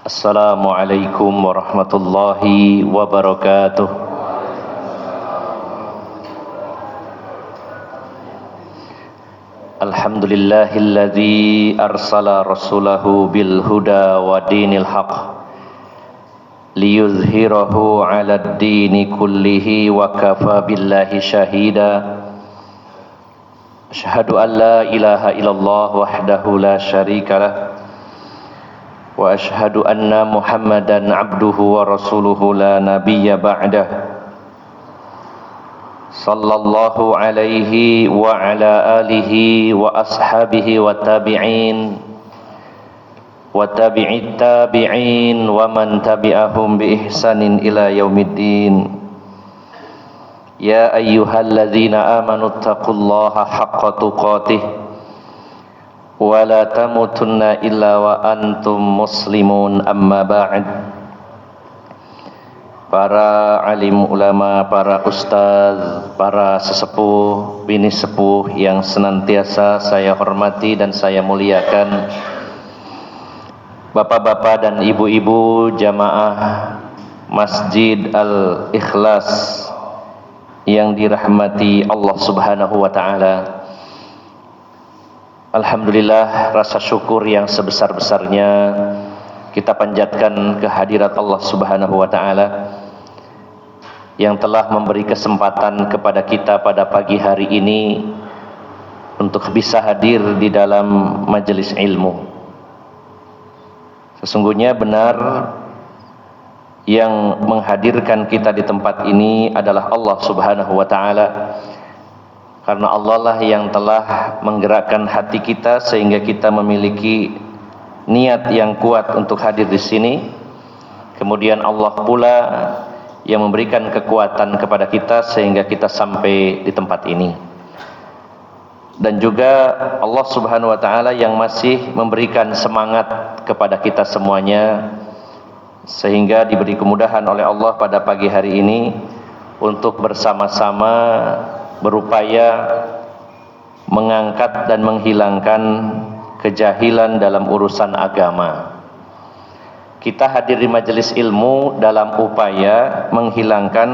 Assalamualaikum warahmatullahi wabarakatuh. Alhamdulillahilladzi arsala rasulahu bil huda wa dinil haq liyuzhirahu 'alad dini kullihi wa kafa billahi syahida. Asyhadu an la ilaha illallah wahdahu la syarikalah wa ashhadu anna Muhammadan abduhu wa rasuluhu la nabiyya ba'dah. Sallallahu alaihi wa ala alihi wa ashabihi wa tabi'in wa tabi'it tabi'in wa man tabi'ahum bi ihsanin ila yaumiddin. Ya ayyuhalladzina amanu taqullaha haqqa tuqatih wa la tamutunna illa wa antum muslimun, amma ba'd. Para alim ulama, para ustaz, para sesepuh, bini sepuh yang senantiasa saya hormati dan saya muliakan, bapak-bapak dan ibu-ibu jamaah Masjid Al-Ikhlas yang dirahmati Allah Subhanahu wa ta'ala. Alhamdulillah, rasa syukur yang sebesar-besarnya kita panjatkan kehadirat Allah Subhanahu wa ta'ala yang telah memberi kesempatan kepada kita pada pagi hari ini untuk bisa hadir di dalam majelis ilmu. Sesungguhnya benar yang menghadirkan kita di tempat ini adalah Allah Subhanahu wa ta'ala, karena Allah lah yang telah menggerakkan hati kita sehingga kita memiliki niat yang kuat untuk hadir di sini. Kemudian Allah pula yang memberikan kekuatan kepada kita sehingga kita sampai di tempat ini. Dan juga Allah Subhanahu wa ta'ala yang masih memberikan semangat kepada kita semuanya sehingga diberi kemudahan oleh Allah pada pagi hari ini untuk bersama-sama berupaya mengangkat dan menghilangkan kejahilan dalam urusan agama. Kita hadir di majelis ilmu dalam upaya menghilangkan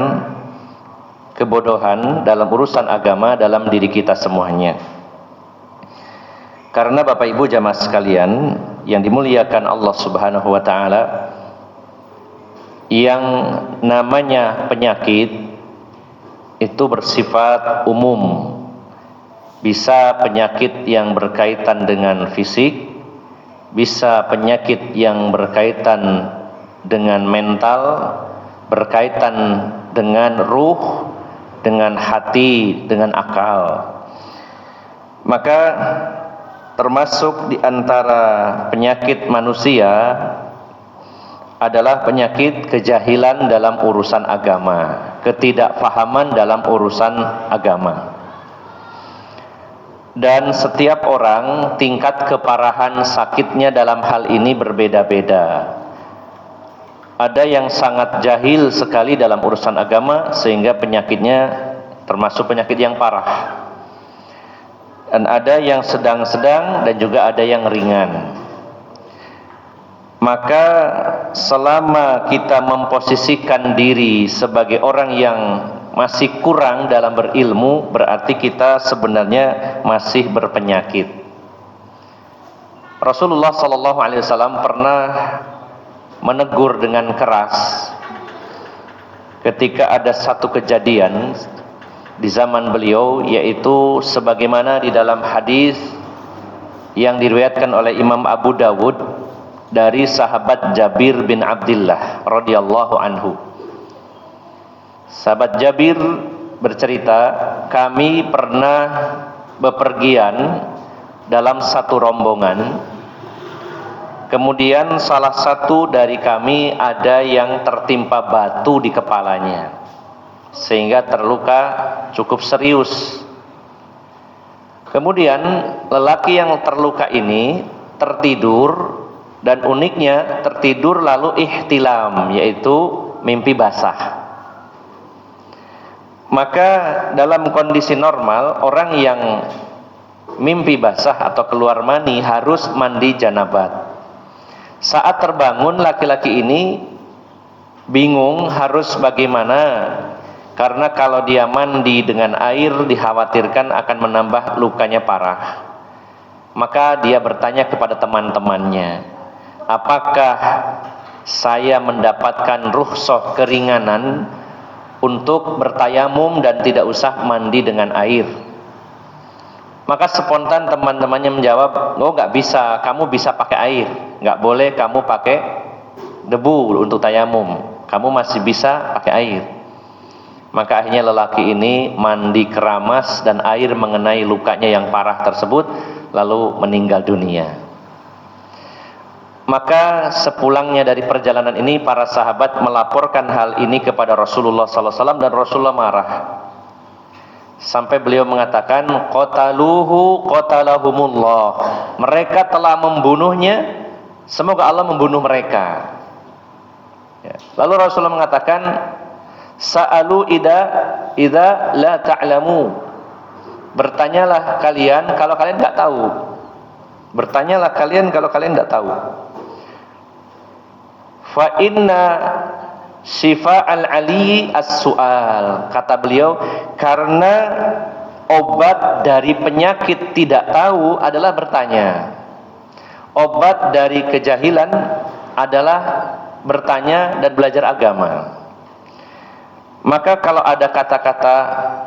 kebodohan dalam urusan agama dalam diri kita semuanya. Karena Bapak Ibu jamaah sekalian yang dimuliakan Allah Subhanahu wa ta'ala, yang namanya penyakit itu bersifat umum. Bisa penyakit yang berkaitan dengan fisik, bisa penyakit yang berkaitan dengan mental, berkaitan dengan ruh, dengan hati, dengan akal. Maka termasuk di antara penyakit manusia adalah penyakit kejahilan dalam urusan agama, ketidakfahaman dalam urusan agama. Dan setiap orang tingkat keparahan sakitnya dalam hal ini berbeda-beda. Ada yang sangat jahil sekali dalam urusan agama sehingga penyakitnya termasuk penyakit yang parah. Dan ada yang sedang-sedang dan juga ada yang ringan. Maka selama kita memposisikan diri sebagai orang yang masih kurang dalam berilmu, berarti kita sebenarnya masih berpenyakit. Rasulullah SAW pernah menegur dengan keras ketika ada satu kejadian di zaman beliau, yaitu sebagaimana di dalam hadis yang diriwayatkan oleh Imam Abu Dawud dari sahabat Jabir bin Abdullah radhiyallahu anhu. Sahabat Jabir bercerita, kami pernah bepergian dalam satu rombongan. Kemudian salah satu dari kami ada yang tertimpa batu di kepalanya sehingga terluka cukup serius. Kemudian lelaki yang terluka ini tertidur, dan uniknya tertidur lalu ihtilam, yaitu mimpi basah. Maka dalam kondisi normal orang yang mimpi basah atau keluar mani harus mandi janabat. Saat terbangun, laki-laki ini bingung harus bagaimana, karena kalau dia mandi dengan air dikhawatirkan akan menambah lukanya parah. Maka dia bertanya kepada teman-temannya, apakah saya mendapatkan rukhsah keringanan untuk bertayamum dan tidak usah mandi dengan air? Maka spontan teman-temannya menjawab, oh nggak bisa, kamu bisa pakai air, nggak boleh kamu pakai debu untuk tayamum, kamu masih bisa pakai air. Maka akhirnya lelaki ini mandi keramas dan air mengenai lukanya yang parah tersebut, lalu meninggal dunia. Maka sepulangnya dari perjalanan ini, para sahabat melaporkan hal ini kepada Rasulullah SAW, dan Rasulullah marah. Sampai beliau mengatakan, qataluhu qatalahumullah, mereka telah membunuhnya, semoga Allah membunuh mereka. Lalu Rasulullah mengatakan, sa'alu idza la ta'lamu, bertanyalah kalian kalau kalian enggak tahu. Bertanyalah kalian kalau kalian enggak tahu. Fa inna syifa'al ali as-su'al, kata beliau, karena obat dari penyakit tidak tahu adalah bertanya. Obat dari kejahilan adalah bertanya dan belajar agama. Maka kalau ada kata-kata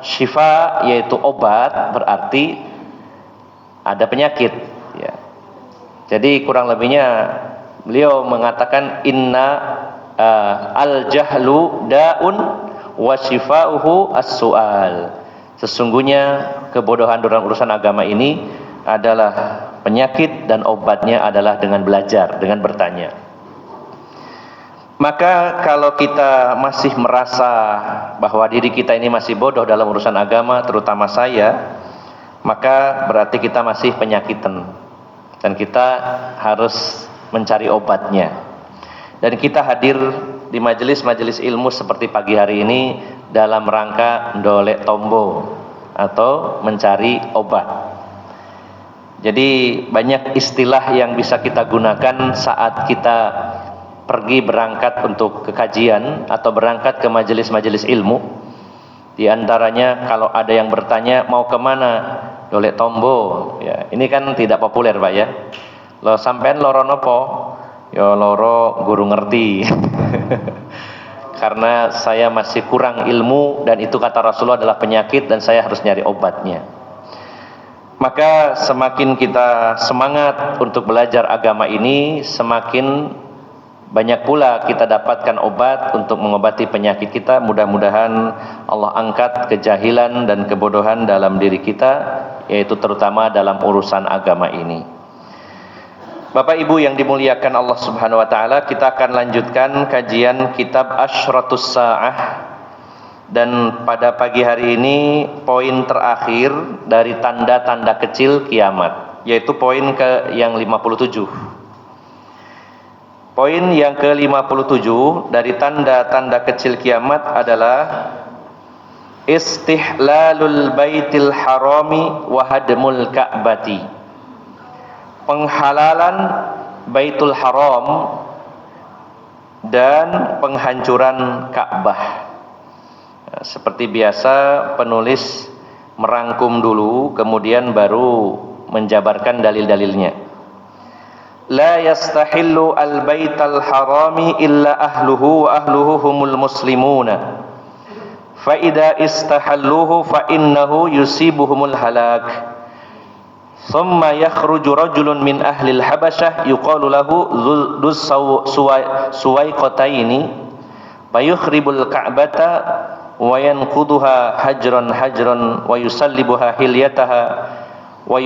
syifa, yaitu obat, berarti ada penyakit, ya. Jadi kurang lebihnya beliau mengatakan inna al-jahlu da'un wa syifa'uhu as-su'al. Sesungguhnya kebodohan dalam urusan agama ini adalah penyakit dan obatnya adalah dengan belajar, dengan bertanya. Maka kalau kita masih merasa bahwa diri kita ini masih bodoh dalam urusan agama, terutama saya, maka berarti kita masih penyakitan dan kita harus mencari obatnya. Dan kita hadir di majelis-majelis ilmu seperti pagi hari ini dalam rangka ndolek tombo atau mencari obat. Jadi banyak istilah yang bisa kita gunakan saat kita pergi berangkat untuk ke kajian atau berangkat ke majelis-majelis ilmu. Di antaranya kalau ada yang bertanya mau kemana, dolek tombo, ya ini kan tidak populer Pak ya. Lo sampean loro nopo? Ya loro guru ngerti. Karena saya masih kurang ilmu dan itu kata Rasulullah adalah penyakit dan saya harus nyari obatnya. Maka semakin kita semangat untuk belajar agama ini, semakin banyak pula kita dapatkan obat untuk mengobati penyakit kita. Mudah-mudahan Allah angkat kejahilan dan kebodohan dalam diri kita, yaitu terutama dalam urusan agama ini. Bapak Ibu yang dimuliakan Allah Subhanahu wa taala, kita akan lanjutkan kajian kitab Asyratus Sa'ah. Dan pada pagi hari ini poin terakhir dari tanda-tanda kecil kiamat, yaitu poin yang 57. Poin yang ke-57 dari tanda-tanda kecil kiamat adalah istihlalul baitil harami wa hadmul ka'bati. Penghalalan Baitul Haram dan penghancuran Ka'bah. Seperti biasa penulis merangkum dulu kemudian baru menjabarkan dalil-dalilnya. La yastahillu al-baital harami illa ahluhu wa ahluhu humul muslimuna. Fa idza istahalluhu fa innahu yusibuhumul halak. Thumma yakhruju rajulun min ahli al-Habasyah yuqalu lahu dhus suwaiqataini fayukhribul ka'bata wa yanquduha hajran wa yusallibuha hilyataha wa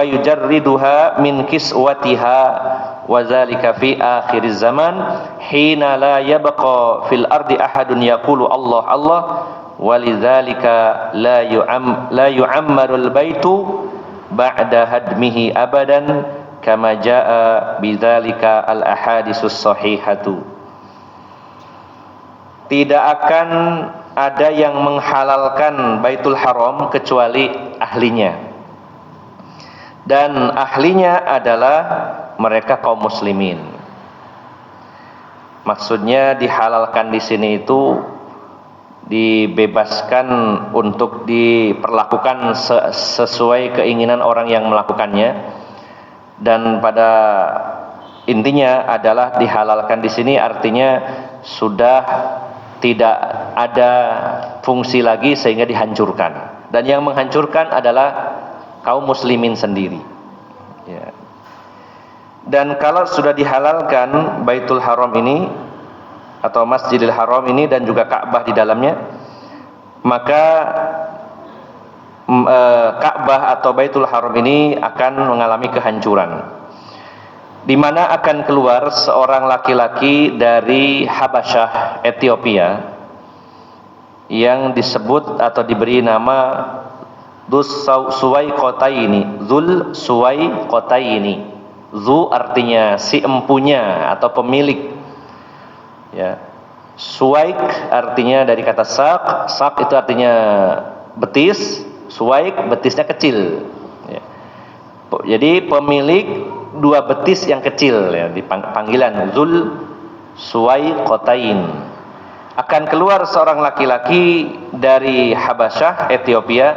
yujarriduha min kiswatiha wa dzalika fi akhiriz zaman hina la yabqa fil ardi ahadun yaqulu Allah Allah walidzalika la yu'ammarul baitu ba'da hadmihi abadan kama jaa bidzalika al ahadisus sahihatu. Tidak akan ada yang menghalalkan Baitul Haram kecuali ahlinya, dan ahlinya adalah mereka kaum muslimin. Maksudnya dihalalkan di sini itu dibebaskan untuk diperlakukan sesuai keinginan orang yang melakukannya, dan pada intinya adalah dihalalkan di sini artinya sudah tidak ada fungsi lagi sehingga dihancurkan, dan yang menghancurkan adalah kaum muslimin sendiri, ya. Dan kalau sudah dihalalkan Baitul Haram ini atau Masjidil Haram ini dan juga Ka'bah di dalamnya, maka Ka'bah atau Baitul Haram ini akan mengalami kehancuran, di mana akan keluar seorang laki-laki dari Habasyah, Ethiopia, yang disebut atau diberi nama Dzul Suwaiqataini. Dzul Suwaiqataini. Zu artinya si empunya atau pemilik, ya. Suwaik artinya dari kata sak. Sak itu artinya betis. Suwaik betisnya kecil, ya. Jadi pemilik dua betis yang kecil, ya, di panggilan Dzul Suwaiqatain. Akan keluar seorang laki-laki dari Habasyah, Ethiopia,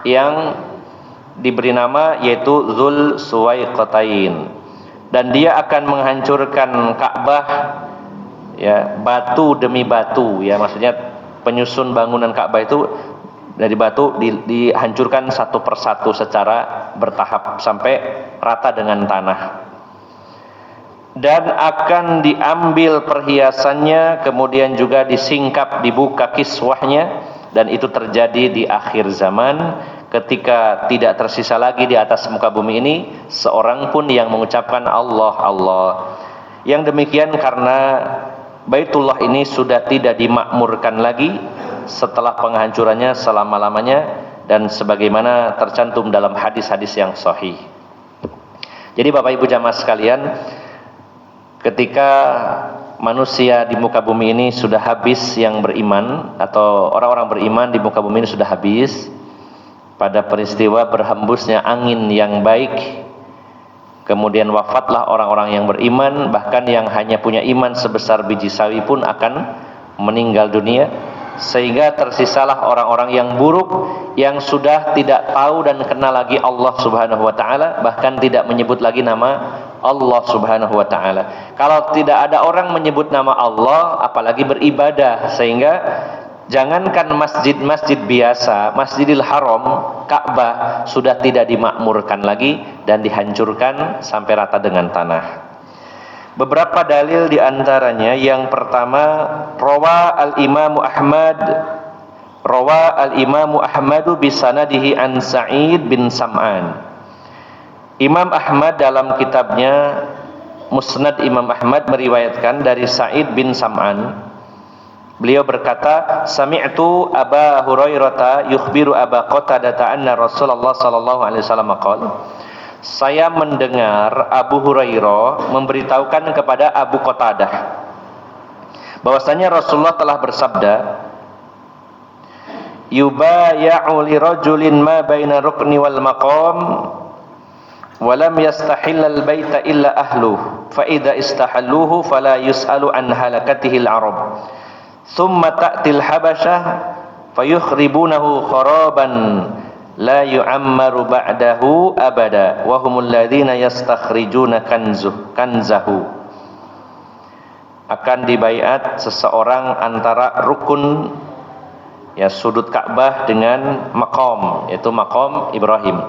yang diberi nama yaitu Dzul Suwaiqatain, dan dia akan menghancurkan Ka'bah, ya, batu demi batu, ya, maksudnya penyusun bangunan Ka'bah itu dari batu dihancurkan satu persatu secara bertahap sampai rata dengan tanah, dan akan diambil perhiasannya, kemudian juga disingkap, dibuka kiswahnya, dan itu terjadi di akhir zaman ketika tidak tersisa lagi di atas muka bumi ini seorang pun yang mengucapkan Allah Allah. Yang demikian karena Baitullah ini sudah tidak dimakmurkan lagi setelah penghancurannya selama-lamanya, dan sebagaimana tercantum dalam hadis-hadis yang sahih. Jadi Bapak Ibu jamaah sekalian, ketika manusia di muka bumi ini sudah habis yang beriman, atau orang-orang beriman di muka bumi ini sudah habis pada peristiwa berhembusnya angin yang baik, kemudian wafatlah orang-orang yang beriman, bahkan yang hanya punya iman sebesar biji sawi pun akan meninggal dunia, sehingga tersisalah orang-orang yang buruk yang sudah tidak tahu dan kenal lagi Allah Subhanahu wa taala, bahkan tidak menyebut lagi nama Allah Subhanahu wa taala. Kalau tidak ada orang menyebut nama Allah, apalagi beribadah, sehingga jangankan masjid-masjid biasa, Masjidil Haram, Ka'bah sudah tidak dimakmurkan lagi dan dihancurkan sampai rata dengan tanah. Beberapa dalil diantaranya, yang pertama, rawa al-Imamu Ahmadu bisanadihi an Sa'id bin Sam'an. Imam Ahmad dalam kitabnya Musnad Imam Ahmad meriwayatkan dari Sa'id bin Sam'an. Beliau berkata, sami'tu Aba Hurairah yukhbiru Aba Qatadah anna Rasulullah sallallahu alaihi wasallam qala. Saya mendengar Abu Hurairah memberitahukan kepada Abu Qatadah bahwasanya Rasulullah telah bersabda, yubaya'u li rajulin ma baina rukni wal maqam wa lam yastahillal baita illa ahluhu fa idza istahalluhu fala yus'alu an halakatihi al-arab. Thumma ta'til habasyah fayukhribunahu kharaban la yu'ammaru ba'dahu abada wa humul ladzina yastakhrijuna kanzahu. Akan dibaiat seseorang antara rukun, ya, sudut Ka'bah dengan maqam, yaitu maqam Ibrahim,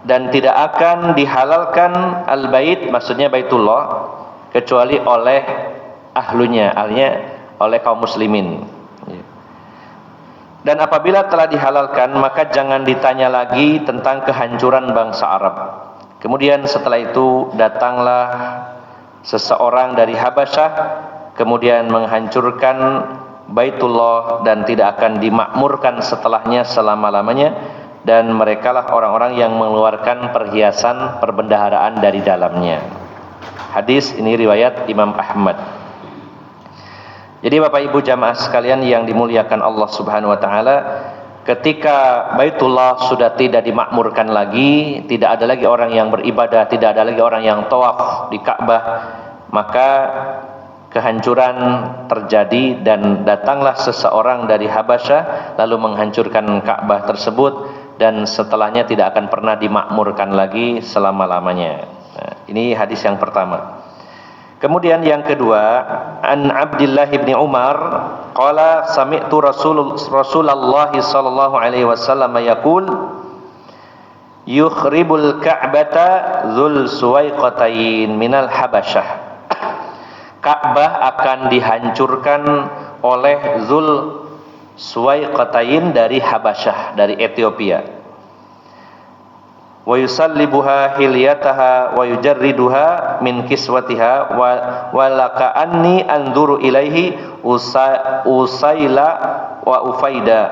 dan tidak akan dihalalkan al-bait, maksudnya Baitullah, kecuali oleh ahlunya, oleh kaum muslimin. Dan apabila telah dihalalkan, maka jangan ditanya lagi tentang kehancuran bangsa Arab. Kemudian setelah itu datanglah seseorang dari Habasyah, kemudian menghancurkan Baitullah dan tidak akan dimakmurkan setelahnya selama-lamanya, dan merekalah orang-orang yang mengeluarkan perhiasan perbendaharaan dari dalamnya. Hadis ini riwayat Imam Ahmad. Jadi Bapak Ibu jamaah sekalian yang dimuliakan Allah Subhanahu wa taala, ketika Baitullah sudah tidak dimakmurkan lagi, tidak ada lagi orang yang beribadah, tidak ada lagi orang yang tawaf di Ka'bah, maka kehancuran terjadi dan datanglah seseorang dari Habasyah lalu menghancurkan Ka'bah tersebut, dan setelahnya tidak akan pernah dimakmurkan lagi selama-lamanya. Nah, ini hadis yang pertama. Kemudian yang kedua, an Abdullah bin Umar qala sami'tu Rasulullah sallallahu alaihi wasallam yaqul yukhribul Ka'bata dzul suwaiqatain minal Habasyah. Ka'bah akan dihancurkan oleh Dzul Suwaiqatain dari Habasyah, dari Ethiopia. Wa yusallibuha hilyataha wa yujarriduha min kiswatiha wa laqa'anni anzuru ilaihi Usaila wa Ufaida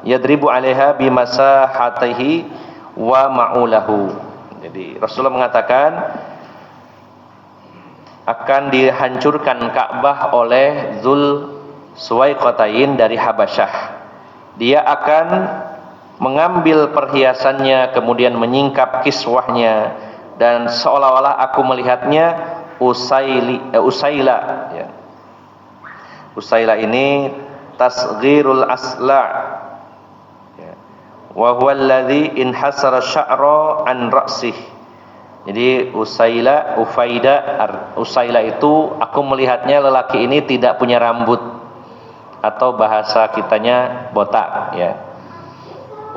yadribu 'alaiha bimasahatihi wa ma'ulahu. Jadi Rasulullah mengatakan akan dihancurkan Ka'bah oleh Dzul Suwaiqatain dari Habasyah. Dia akan mengambil perhiasannya, kemudian menyingkap kiswahnya, dan seolah-olah aku melihatnya Usaila ya. Usaila ini tasghirul asla' ya. Wa huwa alladhi inhasara sya'ra an ra'sih. Jadi Usaila itu aku melihatnya lelaki ini tidak punya rambut, atau bahasa kitanya botak ya.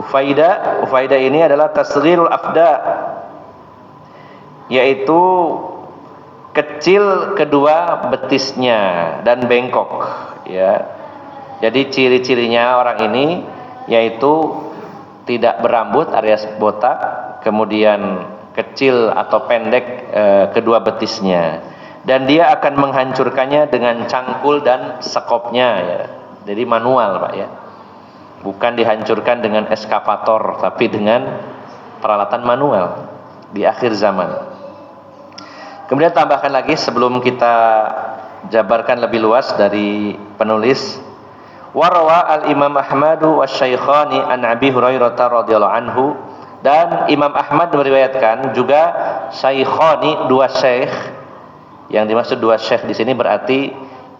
Ufaida ini adalah tasghirul afda, yaitu kecil kedua betisnya dan bengkok ya. Jadi ciri-cirinya orang ini yaitu tidak berambut alias botak, kemudian kecil atau pendek kedua betisnya, dan dia akan menghancurkannya dengan cangkul dan sekopnya ya. Jadi manual Pak ya, bukan dihancurkan dengan eskavator, tapi dengan peralatan manual di akhir zaman. Kemudian tambahkan lagi sebelum kita jabarkan lebih luas dari penulis, warawa al-Imam Ahmadu wasyaikhani an Abi Hurairah radhiyallahu anhu. Dan Imam Ahmad meriwayatkan juga syaikhani, dua syekh. Yang dimaksud dua syekh di sini berarti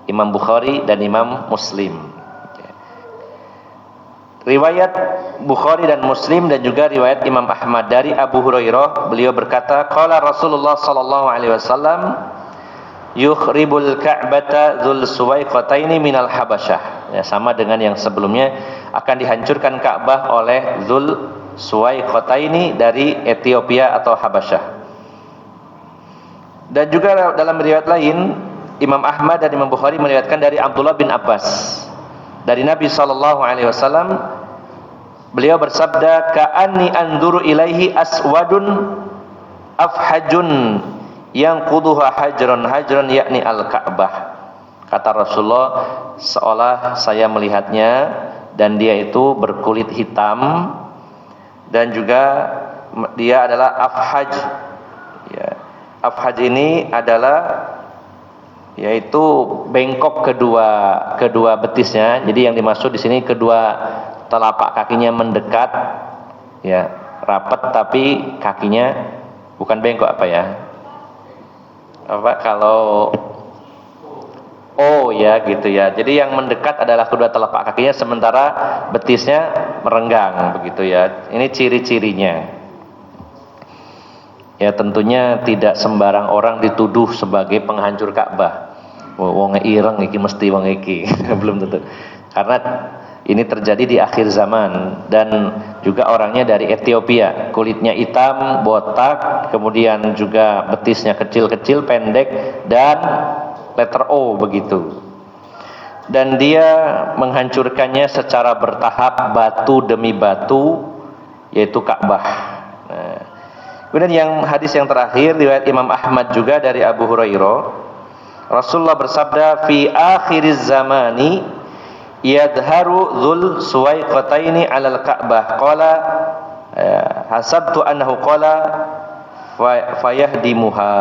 Imam Bukhari dan Imam Muslim. Riwayat Bukhari dan Muslim dan juga riwayat Imam Ahmad dari Abu Hurairah, beliau berkata, qala Rasulullah sallallahu alaihi wasallam yukhribul Ka'bata dzul suwaiqataini minal Habasyah. Ya, sama dengan yang sebelumnya, akan dihancurkan Ka'bah oleh Dzul Suwaiqataini dari Ethiopia atau Habasyah. Dan juga dalam riwayat lain, Imam Ahmad dan Imam Bukhari meriwayatkan dari Abdullah bin Abbas dari Nabi sallallahu alaihi wasallam, beliau bersabda, ka'anni anzuru ilaihi aswadun afhajun yang quduha hajran yakni al-Ka'bah. Kata Rasulullah, seolah saya melihatnya dan dia itu berkulit hitam, dan juga dia adalah afhaj ya. Afhaj ini adalah yaitu bengkok kedua betisnya. Jadi yang dimaksud di sini kedua telapak kakinya mendekat ya, rapat, tapi kakinya bukan bengkok apa ya? Apa kalau ya gitu ya. Jadi yang mendekat adalah kedua telapak kakinya, sementara betisnya merenggang begitu ya. Ini ciri-cirinya. Ya tentunya tidak sembarang orang dituduh sebagai penghancur Ka'bah. Wong ireng iki mesti wong iki. Belum tentu. Karena ini terjadi di akhir zaman, dan juga orangnya dari Ethiopia, kulitnya hitam, botak, kemudian juga betisnya kecil-kecil, pendek, dan letter O begitu. Dan dia menghancurkannya secara bertahap, batu demi batu, yaitu Ka'bah. Nah, kemudian yang hadis yang terakhir riwayat Imam Ahmad juga dari Abu Hurairah, Rasulullah bersabda, fi akhiriz zamani yadharu dzul suwaiqataini 'alal Ka'bah. Qala hasabtu annahu qala fayahdimuha.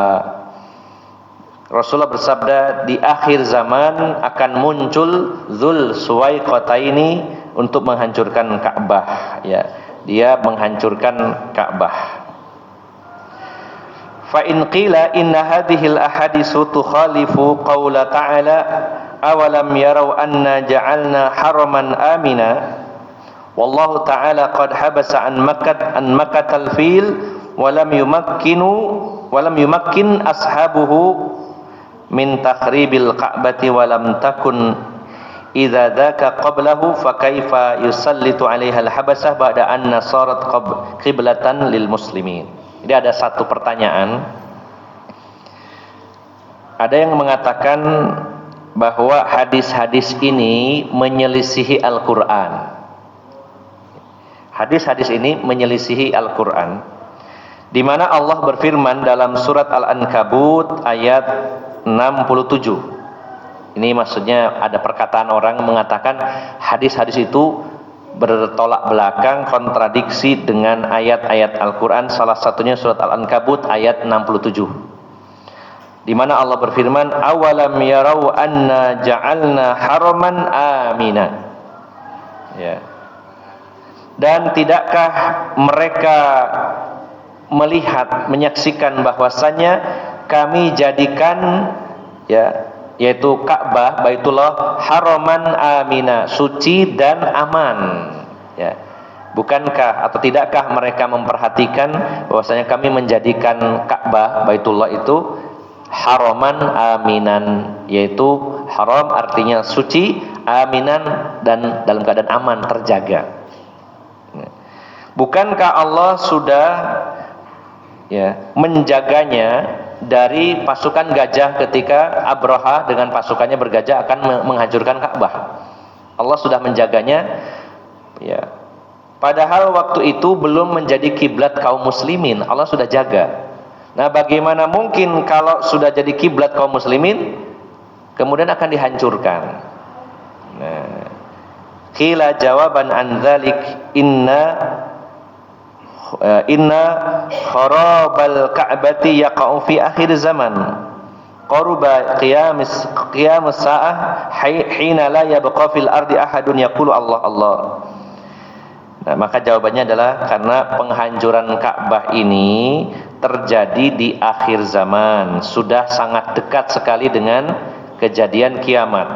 Rasulullah bersabda, di akhir zaman akan muncul dzul suwaiqataini untuk menghancurkan Ka'bah ya. Dia menghancurkan Ka'bah. Fa in qila inna hadhil ahaditsu tukhalifu qaula ta'ala awalam yarau anna ja'alna haraman amina wallahu ta'ala qad habasa an makkatal fil walam yumakkin ashabuhu min takhribil ka'bati walam takun idza dzaka qablahu fa kaifa yusallitu 'alaiha al-habasah ba'da anna sarat qiblatan lil muslimin. Jadi ada satu pertanyaan. Ada yang mengatakan bahwa hadis-hadis ini menyelisihi Al-Qur'an. Hadis-hadis ini menyelisihi Al-Qur'an. Di mana Allah berfirman dalam surat Al-Ankabut ayat 67. Ini maksudnya ada perkataan orang mengatakan hadis-hadis itu bertolak belakang, kontradiksi dengan ayat-ayat Al-Quran. Salah satunya surat Al-Ankabut ayat 67, di mana Allah berfirman, awalam yarau anna ja'alna haraman amina. Ya. Dan tidakkah mereka melihat, menyaksikan bahwasanya kami jadikan, ya, yaitu Ka'bah, Baitullah, haraman amina, suci dan aman. Ya. Bukankah atau tidakkah mereka memperhatikan bahwasanya kami menjadikan Ka'bah, Baitullah itu haraman aminan, yaitu haram artinya suci, aminan dan dalam keadaan aman, terjaga. Bukankah Allah sudah, ya, menjaganya dari pasukan gajah ketika Abraha dengan pasukannya bergajah akan menghancurkan Ka'bah? Allah sudah menjaganya, ya. Padahal waktu itu belum menjadi kiblat kaum muslimin, Allah sudah jaga. Nah, bagaimana mungkin kalau sudah jadi kiblat kaum muslimin kemudian akan dihancurkan? Nah, qila jawaban an dzalik inna kharabal ka'bati yaqa'u fi akhir zaman qaruba qiyamus sa'ah hina la yabqa fil ardi ahadun yaqulu Allah Allah. Nah, maka jawabannya adalah karena penghancuran Ka'bah ini terjadi di akhir zaman, sudah sangat dekat sekali dengan kejadian kiamat,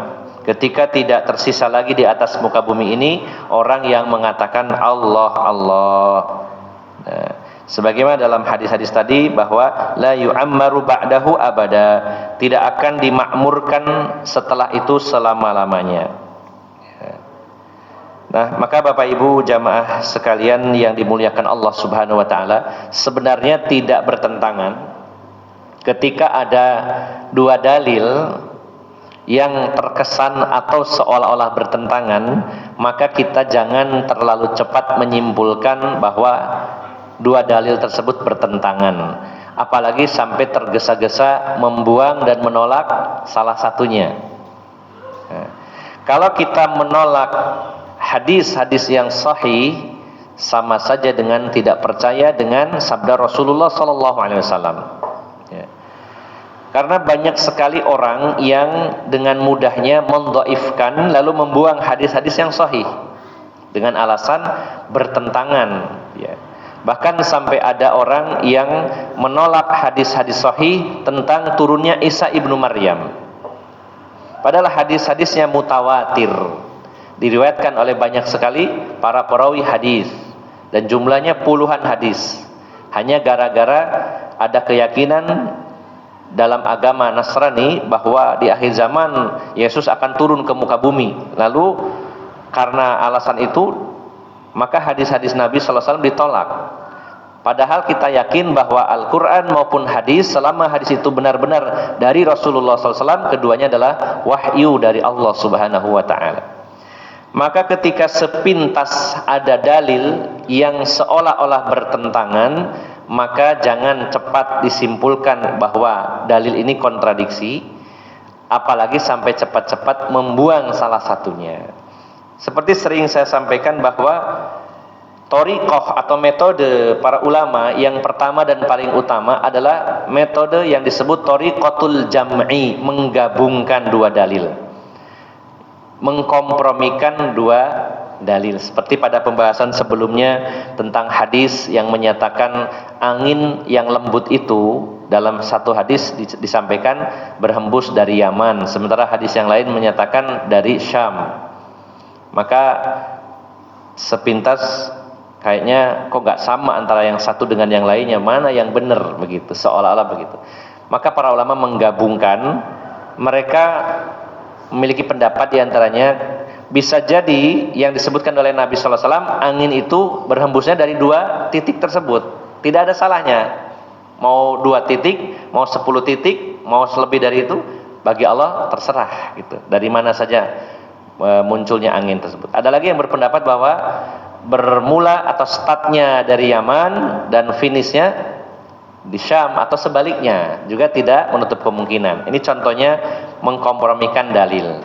ketika tidak tersisa lagi di atas muka bumi ini orang yang mengatakan Allah Allah. Nah, sebagaimana dalam hadis-hadis tadi bahwa la yu'ammaru ba'dahu abada, tidak akan dimakmurkan setelah itu selama-lamanya. Nah, maka Bapak Ibu jamaah sekalian yang dimuliakan Allah Subhanahu wa taala, sebenarnya tidak bertentangan ketika ada dua dalil yang terkesan atau seolah-olah bertentangan, maka kita jangan terlalu cepat menyimpulkan bahwa dua dalil tersebut bertentangan, apalagi sampai tergesa-gesa membuang dan menolak salah satunya. Nah, kalau kita menolak hadis-hadis yang sahih, sama saja dengan tidak percaya dengan sabda Rasulullah SAW. Ya. Karena banyak sekali orang yang dengan mudahnya mendhaifkan lalu membuang hadis-hadis yang sahih dengan alasan bertentangan. Ya. Bahkan sampai ada orang yang menolak hadis-hadis sahih tentang turunnya Isa ibnu Maryam, padahal hadis-hadisnya mutawatir, diriwayatkan oleh banyak sekali para perawi hadis dan jumlahnya puluhan hadis. Hanya gara-gara ada keyakinan dalam agama Nasrani bahwa di akhir zaman Yesus akan turun ke muka bumi, lalu karena alasan itu maka hadis-hadis Nabi SAW ditolak. Padahal kita yakin bahwa Al-Quran maupun hadis, selama hadis itu benar-benar dari Rasulullah SAW, keduanya adalah wahyu dari Allah Subhanahu wa ta'ala. Maka ketika sepintas ada dalil yang seolah-olah bertentangan, maka jangan cepat disimpulkan bahwa dalil ini kontradiksi, apalagi sampai cepat-cepat membuang salah satunya. Seperti sering saya sampaikan bahwa thoriqah atau metode para ulama yang pertama dan paling utama adalah metode yang disebut thoriqatul jam'i, menggabungkan dua dalil, mengkompromikan dua dalil. Seperti pada pembahasan sebelumnya tentang hadis yang menyatakan angin yang lembut itu dalam satu hadis disampaikan berhembus dari Yaman, sementara hadis yang lain menyatakan dari Syam. Maka sepintas kayaknya kok nggak sama antara yang satu dengan yang lainnya, mana yang benar begitu, seolah-olah begitu. Maka para ulama menggabungkan, mereka memiliki pendapat diantaranya bisa jadi yang disebutkan oleh Nabi SAW, angin itu berhembusnya dari 2 titik tersebut, tidak ada salahnya. Mau 2 titik, mau 10 titik, mau lebih dari itu, bagi Allah terserah gitu. Dari mana saja munculnya angin tersebut. Ada lagi yang berpendapat bahwa bermula atau startnya dari Yaman dan finishnya di Syam atau sebaliknya, juga tidak menutup kemungkinan. Ini contohnya mengkompromikan dalil.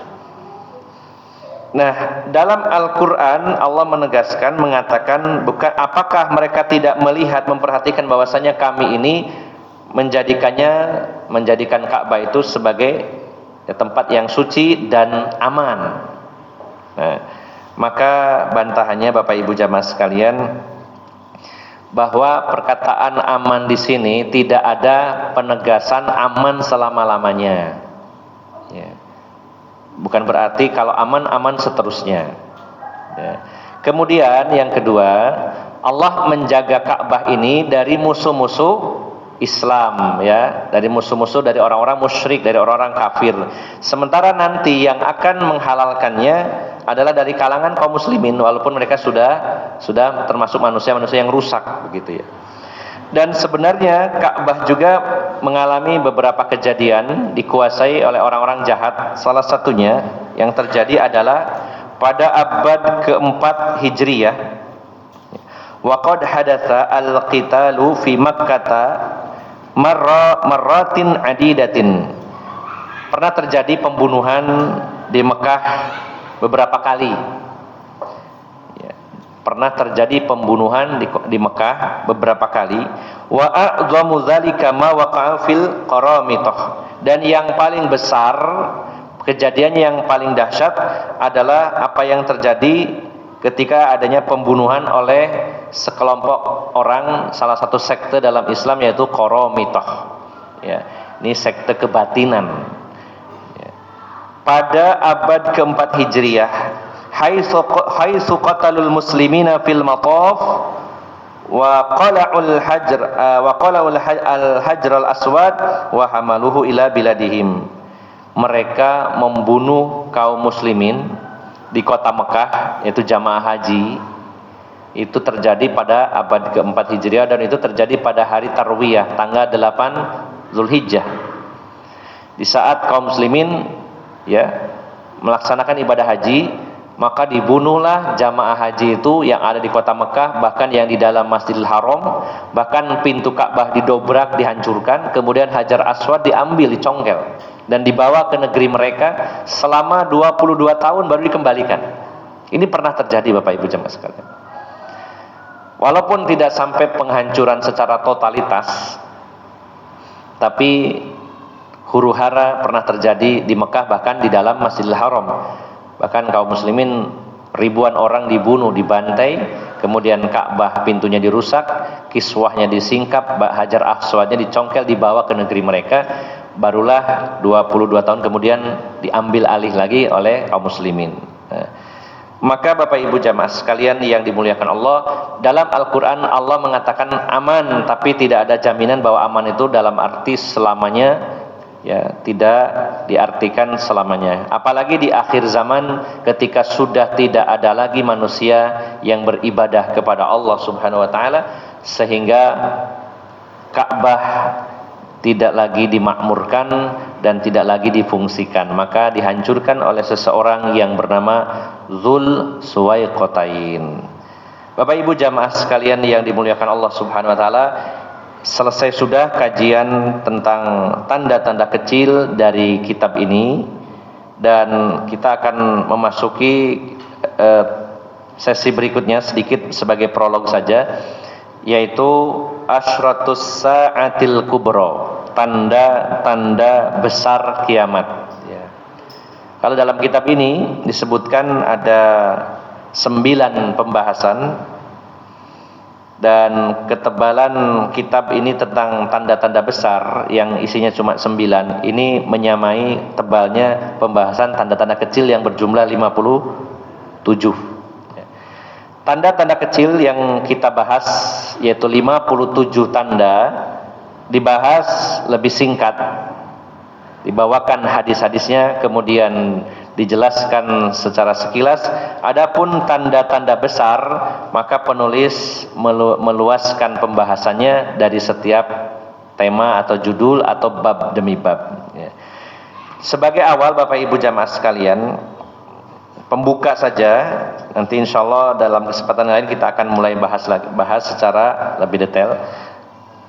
Nah, dalam Al-Quran Allah menegaskan, mengatakan, bukan apakah mereka tidak melihat, memperhatikan bahwasanya kami ini menjadikan Ka'bah itu sebagai tempat yang suci dan aman. Nah, maka bantahannya Bapak Ibu jamaah sekalian, bahwa perkataan aman di sini tidak ada penegasan aman selama-lamanya. Ya. Bukan berarti kalau aman seterusnya. Ya. Kemudian yang kedua, Allah menjaga Ka'bah ini dari musuh-musuh Islam, ya, dari musuh-musuh, dari orang-orang musyrik, dari orang-orang kafir. Sementara nanti yang akan menghalalkannya adalah dari kalangan kaum muslimin, walaupun mereka sudah termasuk manusia-manusia yang rusak begitu ya. Dan sebenarnya Ka'bah juga mengalami beberapa kejadian dikuasai oleh orang-orang jahat. Salah satunya yang terjadi adalah pada abad keempat Hijriyah. Wa qad hadatsa al-qitalu fi Makkah marratin adidatin. Pernah terjadi pembunuhan di Mekah beberapa kali. Ya, pernah terjadi pembunuhan di Mekah beberapa kali. Wa a'dhamu dzalika ma waqa'a fil Qaramitah. Dan yang paling besar, kejadian yang paling dahsyat adalah apa yang terjadi ketika adanya pembunuhan oleh sekelompok orang, salah satu sekte dalam Islam, yaitu Qaramitah. Ya, ini sekte kebatinan. Ya. Pada abad keempat Hijriyah, haitsu qatalul muslimina fil mataf wa qala'ul hajar al aswad wa hamaluhu ila biladihim. Mereka membunuh kaum muslimin di kota Mekah, yaitu jamaah haji. Itu terjadi pada abad keempat Hijriah, dan itu terjadi pada hari Tarwiyah, tanggal 8 Zulhijjah. Di saat kaum muslimin ya melaksanakan ibadah haji, maka dibunuhlah jamaah haji itu yang ada di kota Mekah, bahkan yang di dalam Masjidil Haram, bahkan pintu Ka'bah didobrak, dihancurkan, kemudian Hajar Aswad diambil, dicongkel dan dibawa ke negeri mereka selama 22 tahun baru dikembalikan. Ini pernah terjadi Bapak Ibu jemaah sekalian. Walaupun tidak sampai penghancuran secara totalitas, tapi huru-hara pernah terjadi di Mekah, bahkan di dalam Masjidil Haram. Bahkan kaum muslimin ribuan orang dibunuh, dibantai, kemudian Ka'bah pintunya dirusak, kiswahnya disingkap, Hajar Aswadnya dicongkel, dibawa ke negeri mereka. Barulah 22 tahun kemudian diambil alih lagi oleh kaum muslimin. Nah, maka Bapak Ibu jamaah sekalian yang dimuliakan Allah, dalam Al-Quran Allah mengatakan aman, tapi tidak ada jaminan bahwa aman itu dalam arti selamanya, ya, tidak diartikan selamanya. Apalagi di akhir zaman ketika sudah tidak ada lagi manusia yang beribadah kepada Allah Subhanahu wa taala, sehingga Ka'bah tidak lagi dimakmurkan dan tidak lagi difungsikan, maka dihancurkan oleh seseorang yang bernama Dzul Suwaiqatain. Bapak Ibu jamaah sekalian yang dimuliakan Allah Subhanahu wa taala, selesai sudah kajian tentang tanda-tanda kecil dari kitab ini, dan kita akan memasuki sesi berikutnya sedikit sebagai prolog saja, yaitu Asyratus Sa'atil Kubra, tanda-tanda besar kiamat. Ya. Kalau dalam kitab ini disebutkan ada 9 pembahasan. dan ketebalan kitab ini tentang tanda-tanda besar yang isinya cuma 9, ini menyamai tebalnya pembahasan tanda-tanda kecil yang berjumlah 57. Tanda-tanda kecil yang kita bahas yaitu 57 tanda dibahas lebih singkat, dibawakan hadis-hadisnya kemudian dijelaskan secara sekilas. Adapun tanda-tanda besar maka penulis meluaskan pembahasannya dari setiap tema atau judul atau bab demi bab. Sebagai awal Bapak Ibu jamaah sekalian, pembuka saja, nanti insya Allah dalam kesempatan lain kita akan mulai bahas secara lebih detail.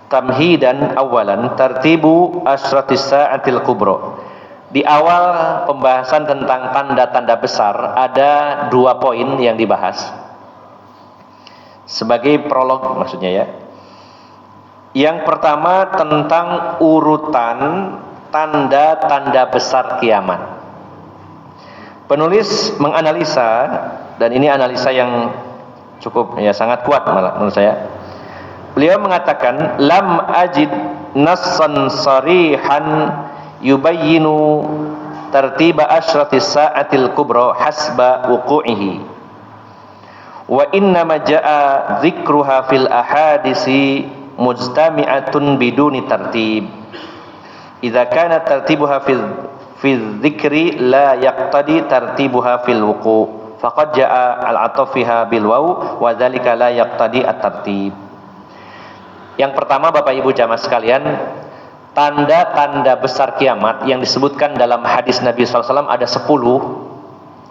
Tamhidan awalan tartibu asratis sa'atil kubra. Di awal pembahasan tentang tanda-tanda besar ada 2 poin yang dibahas sebagai prolog maksudnya ya. Yang pertama tentang urutan tanda-tanda besar kiamat. Penulis menganalisa, dan ini analisa yang cukup ya sangat kuat malah menurut saya. Beliau mengatakan lam ajid nassan sarihan yubayyinu tartiba asyratis sa'atil kubra hasba wuqu'ihi wa innama jaa dzikruha fil ahadisi mujtami'atun biduni tartib idza kana tartibuha fi dzikri la yaqtadi tartibuha fil wuqu' faqad jaa al-'atafiha bil waw wa dzalika la yaqtadi at-tartib. Yang pertama Bapak Ibu jamaah sekalian, tanda-tanda besar kiamat yang disebutkan dalam hadis Nabi SAW ada 10,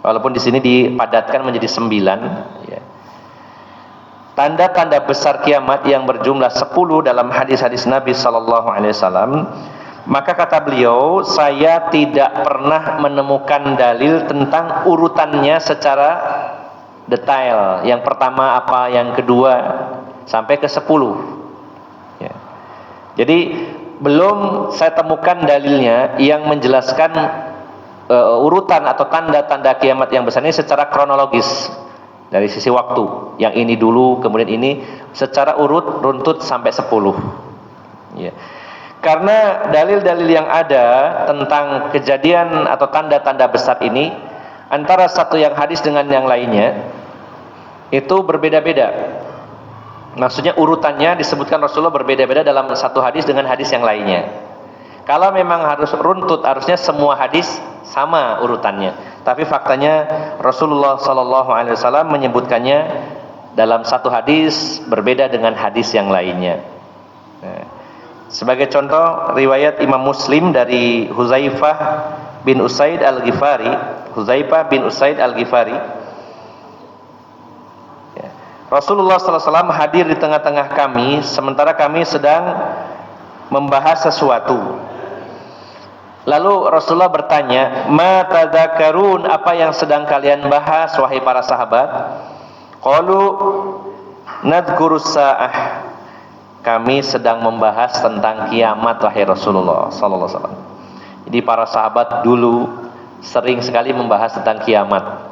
walaupun di sini dipadatkan menjadi 9 ya. Tanda-tanda besar kiamat yang berjumlah 10 dalam hadis-hadis Nabi SAW. Maka kata beliau, saya tidak pernah menemukan dalil tentang urutannya secara detail. Yang pertama apa, yang kedua sampai ke 10 ya. Jadi belum saya temukan dalilnya yang menjelaskan urutan atau tanda-tanda kiamat yang besar ini secara kronologis dari sisi waktu. Yang ini dulu, kemudian ini secara urut runtut sampai 10 ya. Karena dalil-dalil yang ada tentang kejadian atau tanda-tanda besar ini antara satu yang hadis dengan yang lainnya itu berbeda-beda. Maksudnya urutannya disebutkan Rasulullah berbeda-beda dalam satu hadis dengan hadis yang lainnya. Kalau memang harus runtut, harusnya semua hadis sama urutannya. Tapi faktanya Rasulullah SAW menyebutkannya dalam satu hadis berbeda dengan hadis yang lainnya. Nah, sebagai contoh riwayat Imam Muslim dari Huzaifah bin Usaid al-Ghifari. Huzaifah bin Usaid al-Ghifari, Rasulullah SAW hadir di tengah-tengah kami sementara kami sedang membahas sesuatu. Lalu Rasulullah bertanya, "Ma tadzakarun, apa yang sedang kalian bahas wahai para sahabat?" Qalu nadhkurus sa'ah. Kami sedang membahas tentang kiamat wahai Rasulullah sallallahu alaihi wasallam. Jadi para sahabat dulu sering sekali membahas tentang kiamat.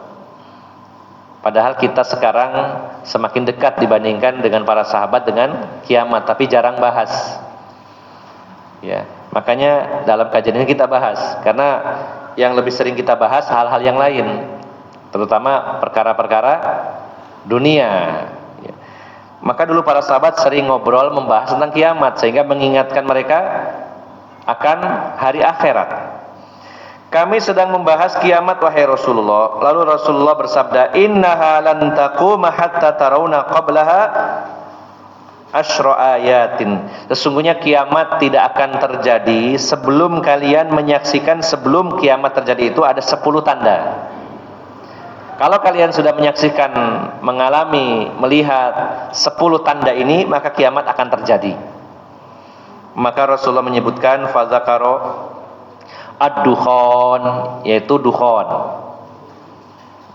Padahal kita sekarang semakin dekat dibandingkan dengan para sahabat dengan kiamat, tapi jarang bahas. Ya, makanya dalam kajian ini kita bahas, karena yang lebih sering kita bahas hal-hal yang lain, terutama perkara-perkara dunia. Ya. Maka dulu para sahabat sering ngobrol membahas tentang kiamat, sehingga mengingatkan mereka akan hari akhirat. Kami sedang membahas kiamat wahai Rasulullah. Lalu Rasulullah bersabda, "Innaha lan taquma hatta tarawna qablaha asyra ayatin." Sesungguhnya kiamat tidak akan terjadi sebelum kalian menyaksikan, sebelum kiamat terjadi itu ada 10 tanda. Kalau kalian sudah menyaksikan, mengalami, melihat 10 tanda ini, maka kiamat akan terjadi. Maka Rasulullah menyebutkan fazakaro ad-dukhon, yaitu dukhon.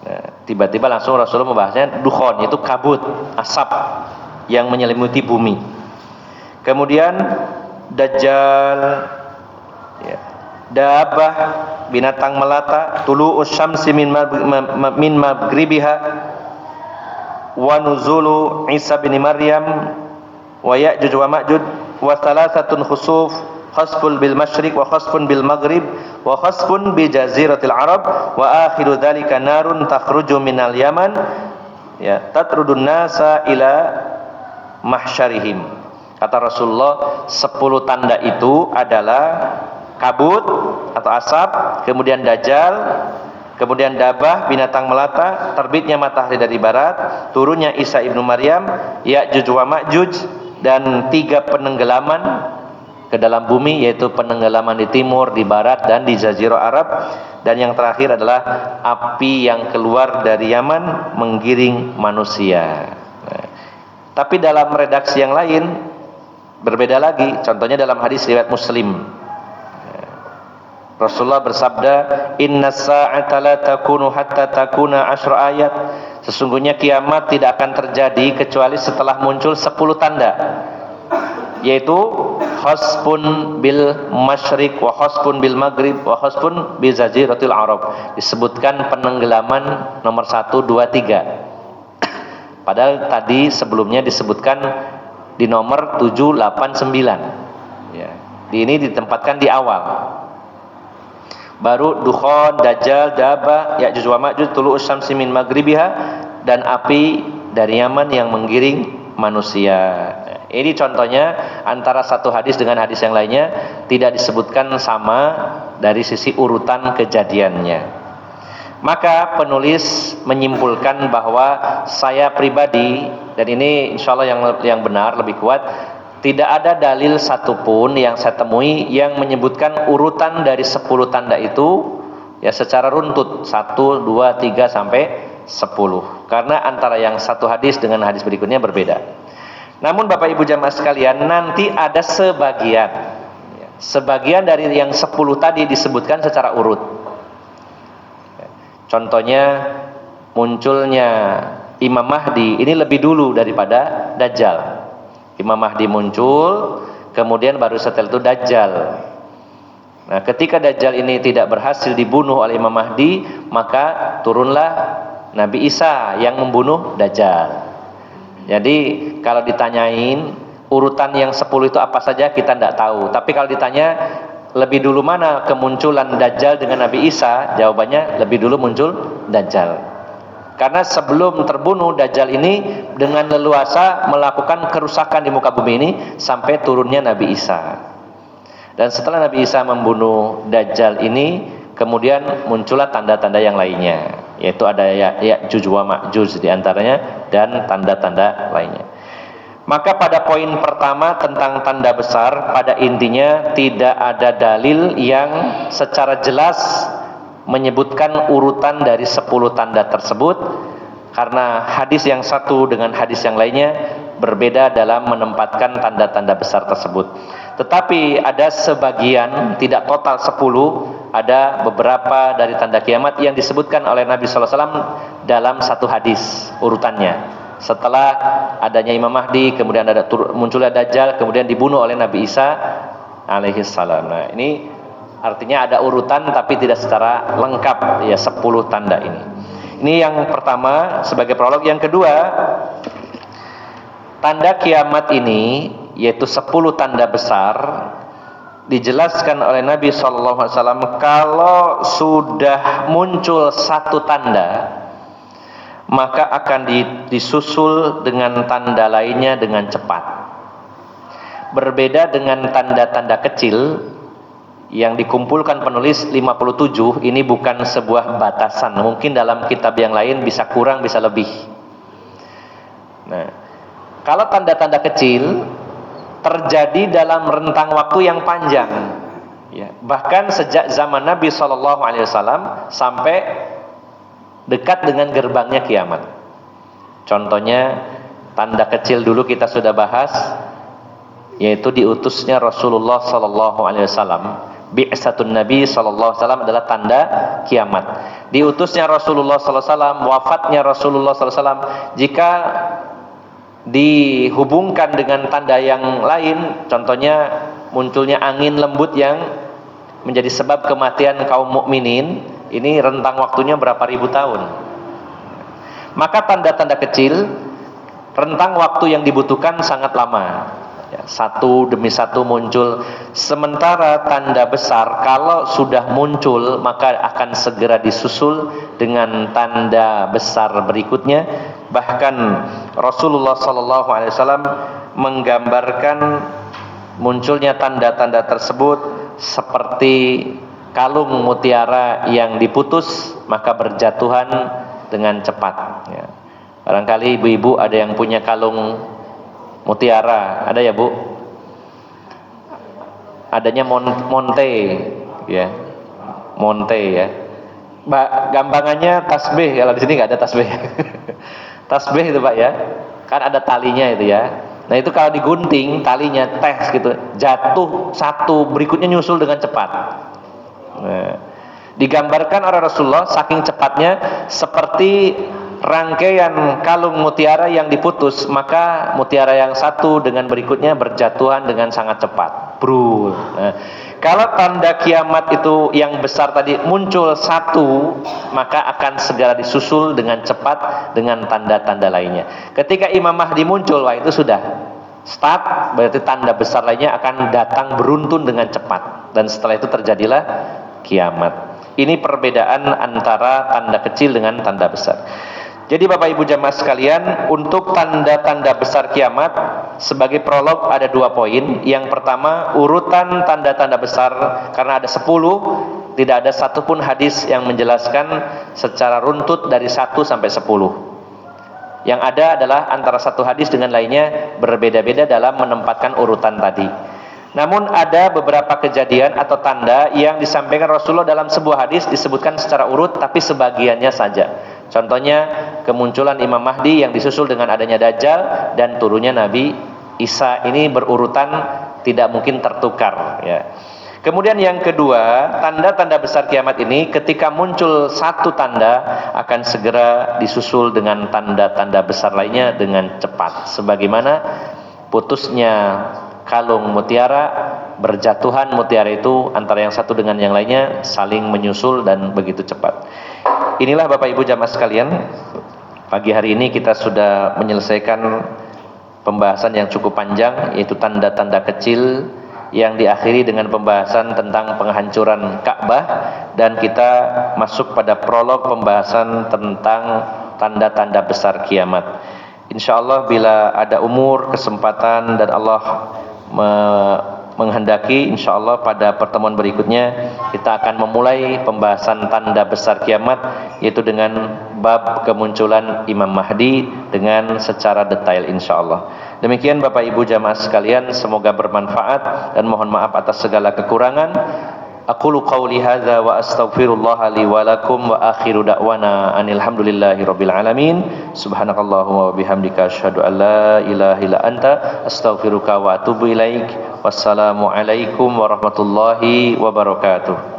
Nah, tiba-tiba langsung Rasulullah membahasnya dukhon, yaitu kabut, asap yang menyelimuti bumi. Kemudian dajjal, ya, dabah, binatang melata, tulu'us syamsi min maghribiha, wa nuzulu Isa bin Maryam wa Ya'juj wa Ma'juj wa thalathatun khusuf khasfun bil masyriq wa khasfun bil maghrib wa khasfun bi jaziratil arab wa akhiru dzalika narun takhruju minal yaman ya tatrudun nasa ila mahsyarihim. Kata Rasulullah, 10 tanda itu adalah kabut atau asap, kemudian dajjal, kemudian dabah binatang melata, terbitnya matahari dari barat, turunnya Isa ibnu Maryam, Ya'juj wa Ma'juj, dan 3 penenggelaman ke dalam bumi, yaitu penenggelaman di timur, di barat, dan di Jazirah Arab. Dan yang terakhir adalah api yang keluar dari Yaman menggiring manusia. Nah, tapi dalam redaksi yang lain berbeda lagi. Contohnya dalam hadis riwayat Muslim, Rasulullah bersabda, "Innas sa'ata la takunu hatta takuna 10 ayat." Sesungguhnya kiamat tidak akan terjadi kecuali setelah muncul 10 tanda, yaitu khasfun bil masyriq wa khasfun bil maghrib wa khasfun bi jaziratil arab. Disebutkan penenggelaman nomor 1, 2, 3. Padahal tadi sebelumnya disebutkan di nomor 7, 8, 9 ya. Ini ditempatkan di awal. Baru Dukhon, Dajjal, Dabah, Ya'juj wa Ma'juj, tulu'us syamsi min maghribiha, dan api dari Yaman yang menggiring manusia. Ini contohnya antara satu hadis dengan hadis yang lainnya tidak disebutkan sama dari sisi urutan kejadiannya. Maka penulis menyimpulkan bahwa saya pribadi, dan ini insya Allah yang benar, lebih kuat, tidak ada dalil satupun yang saya temui yang menyebutkan urutan dari 10 tanda itu ya secara runtut 1, 2, 3 sampai 10. Karena antara yang satu hadis dengan hadis berikutnya berbeda. Namun Bapak Ibu jamaah sekalian, nanti ada sebagian dari yang 10 tadi disebutkan secara urut. Contohnya munculnya Imam Mahdi ini lebih dulu daripada Dajjal. Imam Mahdi muncul, kemudian baru setelah itu Dajjal. Nah, ketika Dajjal ini tidak berhasil dibunuh oleh Imam Mahdi, maka turunlah Nabi Isa yang membunuh Dajjal. Jadi kalau ditanyain urutan yang 10 itu apa saja, kita tidak tahu. Tapi kalau ditanya lebih dulu mana kemunculan Dajjal dengan Nabi Isa, jawabannya lebih dulu muncul Dajjal. Karena sebelum terbunuh, Dajjal ini dengan leluasa melakukan kerusakan di muka bumi ini sampai turunnya Nabi Isa. Dan setelah Nabi Isa membunuh Dajjal ini, kemudian muncullah tanda-tanda yang lainnya, yaitu ada Ya'juj wa Ma'juj diantaranya, dan tanda-tanda lainnya. Maka pada poin pertama tentang tanda besar, pada intinya tidak ada dalil yang secara jelas menyebutkan urutan dari 10 tanda tersebut, karena hadis yang satu dengan hadis yang lainnya berbeda dalam menempatkan tanda-tanda besar tersebut. Tetapi ada sebagian, tidak total 10, ada beberapa dari tanda kiamat yang disebutkan oleh Nabi SAW dalam satu hadis urutannya. Setelah adanya Imam Mahdi, kemudian ada munculnya Dajjal, kemudian dibunuh oleh Nabi Isa alaihissalam. Nah, ini artinya ada urutan tapi tidak secara lengkap ya 10 tanda ini. Ini yang pertama sebagai prolog. Yang kedua, tanda kiamat ini yaitu 10 tanda besar dijelaskan oleh Nabi SAW. Kalau sudah muncul satu tanda, maka akan disusul dengan tanda lainnya dengan cepat. Berbeda dengan tanda-tanda kecil yang dikumpulkan penulis 57, ini bukan sebuah batasan. Mungkin dalam kitab yang lain bisa kurang, bisa lebih. Nah, kalau tanda-tanda kecil terjadi dalam rentang waktu yang panjang, ya, bahkan sejak zaman Nabi SAW sampai dekat dengan gerbangnya kiamat. Contohnya tanda kecil dulu kita sudah bahas, yaitu diutusnya Rasulullah SAW. Bi'satun Nabi SAW adalah tanda kiamat. Diutusnya Rasulullah SAW, wafatnya Rasulullah SAW, jika dihubungkan dengan tanda yang lain, contohnya munculnya angin lembut yang menjadi sebab kematian kaum mukminin, ini rentang waktunya berapa ribu tahun. Maka tanda-tanda kecil, rentang waktu yang dibutuhkan sangat lama, ya, satu demi satu muncul. Sementara tanda besar kalau sudah muncul maka akan segera disusul dengan tanda besar berikutnya. Bahkan Rasulullah SAW menggambarkan munculnya tanda-tanda tersebut seperti kalung mutiara yang diputus maka berjatuhan dengan cepat, ya. Barangkali ibu-ibu ada yang punya kalung mutiara, ada ya Bu? Adanya monte, ya, monte, ya. Gambangannya tasbih. Kalau di sini nggak ada tasbih. Tasbih itu Pak, ya, kan ada talinya itu, ya. Nah itu kalau digunting talinya gitu, jatuh satu berikutnya nyusul dengan cepat. Nah, digambarkan oleh Rasulullah saking cepatnya seperti rangkaian kalung mutiara yang diputus, maka mutiara yang satu dengan berikutnya berjatuhan dengan sangat cepat. Brul. Nah, kalau tanda kiamat itu yang besar tadi muncul satu, maka akan segera disusul dengan cepat dengan tanda-tanda lainnya. Ketika Imam Mahdi muncul, wah itu sudah start, berarti tanda besar lainnya akan datang beruntun dengan cepat, dan setelah itu terjadilah kiamat. Ini perbedaan antara tanda kecil dengan tanda besar. Jadi Bapak Ibu jamaah sekalian, untuk tanda-tanda besar kiamat sebagai prolog ada 2 poin. Yang pertama, urutan tanda-tanda besar, karena ada 10, tidak ada satupun hadis yang menjelaskan secara runtut dari 1 sampai 10. Yang ada adalah antara satu hadis dengan lainnya berbeda-beda dalam menempatkan urutan tadi. Namun ada beberapa kejadian atau tanda yang disampaikan Rasulullah dalam sebuah hadis disebutkan secara urut, tapi sebagiannya saja. Contohnya kemunculan Imam Mahdi yang disusul dengan adanya Dajjal dan turunnya Nabi Isa. Ini berurutan, tidak mungkin tertukar, ya. Kemudian yang kedua, tanda-tanda besar kiamat ini ketika muncul satu tanda akan segera disusul dengan tanda-tanda besar lainnya dengan cepat. Sebagaimana putusnya kalung mutiara, berjatuhan mutiara itu antara yang satu dengan yang lainnya saling menyusul dan begitu cepat. Inilah Bapak Ibu jamaah sekalian, pagi hari ini kita sudah menyelesaikan pembahasan yang cukup panjang, yaitu tanda-tanda kecil, yang diakhiri dengan pembahasan tentang penghancuran Ka'bah, dan kita masuk pada prolog pembahasan tentang tanda-tanda besar kiamat. Insyaallah bila ada umur, kesempatan, dan Allah menghendaki, insyaallah pada pertemuan berikutnya kita akan memulai pembahasan tanda besar kiamat, yaitu dengan bab kemunculan Imam Mahdi dengan secara detail insyaallah. Demikian Bapak Ibu jamaah sekalian, semoga bermanfaat dan mohon maaf atas segala kekurangan. Aqulu qawli hadza wa astaghfirullah li wa lakum wa akhiru da'wana anil hamdulillahi rabbil alamin. Subhanakallahumma wa bihamdika asyhadu an la ilaha illa anta astaghfiruka wa atubu ilaik. Wassalamu alaikum warahmatullahi wabarakatuh.